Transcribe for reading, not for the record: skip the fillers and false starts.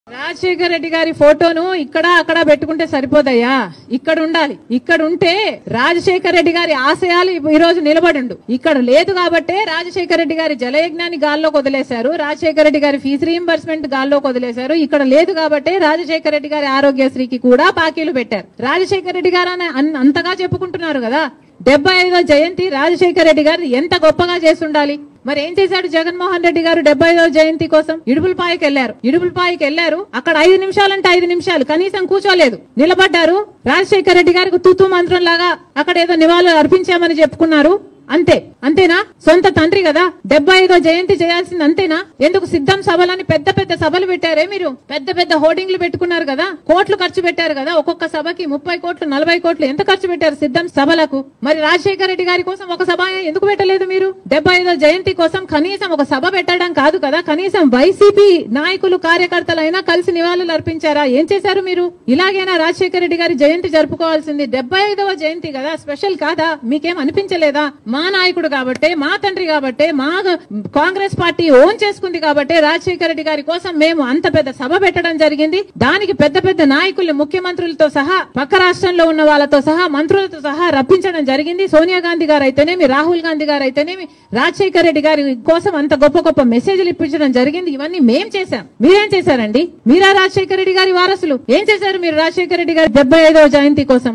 రాజశేఖర రెడ్డి గారి ఫోటోను ఇక్కడ అక్కడ పెట్టుకుంటే సరిపోదయ్యా, ఇక్కడ ఉండాలి. ఇక్కడ ఉంటే రాజశేఖర రెడ్డి గారి ఆశయాలు ఈ రోజు నిలబడిండు. ఇక్కడ లేదు కాబట్టే రాజశేఖర రెడ్డి గారి జలయజ్ఞాన్ని గాల్లోకి వదిలేశారు, రాజశేఖర రెడ్డి గారి ఫీజు రీయింబర్స్మెంట్ గాల్లోకి వదిలేశారు. ఇక్కడ లేదు కాబట్టే రాజశేఖర రెడ్డి గారి ఆరోగ్యశ్రీకి కూడా బాకీలు పెట్టారు. రాజశేఖర రెడ్డి గారు అంతగా చెప్పుకుంటున్నారు కదా, 75వ జయంతి రాజశేఖర రెడ్డి గారు ఎంత గొప్పగా చేస్తుండాలి. మరి ఏం చేశాడు జగన్మోహన్ రెడ్డి గారు 75వ జయంతి కోసం? ఇడుపులపాయకి వెళ్లారు. అక్కడ 5 నిమిషాలంటే 5 నిమిషాలు కనీసం కూర్చోలేదు, నిలబడ్డారు. రాజశేఖర రెడ్డి గారికి తూతూ మంత్రం లాగా అక్కడ ఏదో నివాళులు అర్పించామని చెప్పుకున్నారు. అంతేనా? సొంత తండ్రి కదా, 75వ జయంతి చేయాల్సింది అంతేనా? ఎందుకు సిద్ధం సభలని పెద్ద పెద్ద సభలు పెట్టారే మీరు? పెద్ద పెద్ద హోర్డింగ్లు పెట్టుకున్నారు కదా, కోట్లు ఖర్చు పెట్టారు కదా, ఒక్కొక్క సభకి 30 కోట్లు 40 కోట్లు ఎంత ఖర్చు పెట్టారు సిద్ధం సభలకు? మరి రాజశేఖర రెడ్డి గారి కోసం ఒక సభ ఎందుకు పెట్టలేదు మీరు? 75వ జయంతి కోసం కనీసం ఒక సభ పెట్టడం కాదు కదా, కనీసం వైసీపీ నాయకులు కార్యకర్తలైనా కలిసి నివాళులు అర్పించారా? ఏం చేశారు మీరు? ఇలాగైనా రాజశేఖర రెడ్డి గారి జయంతి జరుపుకోవాల్సింది. 75వ జయంతి కదా, స్పెషల్ కాదా? మీకేం అనిపించలేదా? మా నాయకుడు కాబట్టే, మా తండ్రి కాబట్టే, మా కాంగ్రెస్ పార్టీ ఓన్ చేసుకుంది కాబట్టే రాజశేఖర రెడ్డి గారి కోసం మేము అంత పెద్ద సభ పెట్టడం జరిగింది. దానికి పెద్ద పెద్ద నాయకులు, ముఖ్యమంత్రులతో సహా, పక్క రాష్ట్రంలో ఉన్న వాళ్ళతో సహా, మంత్రులతో సహా రప్పించడం జరిగింది. సోనియా గాంధీ గారు అయితేనేమి, రాహుల్ గాంధీ గారు అయితేనేమి రాజశేఖర రెడ్డి గారి కోసం అంత గొప్ప గొప్ప మెసేజ్లు ఇప్పించడం జరిగింది. ఇవన్నీ మేం చేశాం. మీరేం చేశారండి? మీరా రాజశేఖర రెడ్డి గారి వారసులు? ఏం చేశారు మీరు రాజశేఖర రెడ్డి గారి 75వ జయంతి కోసం?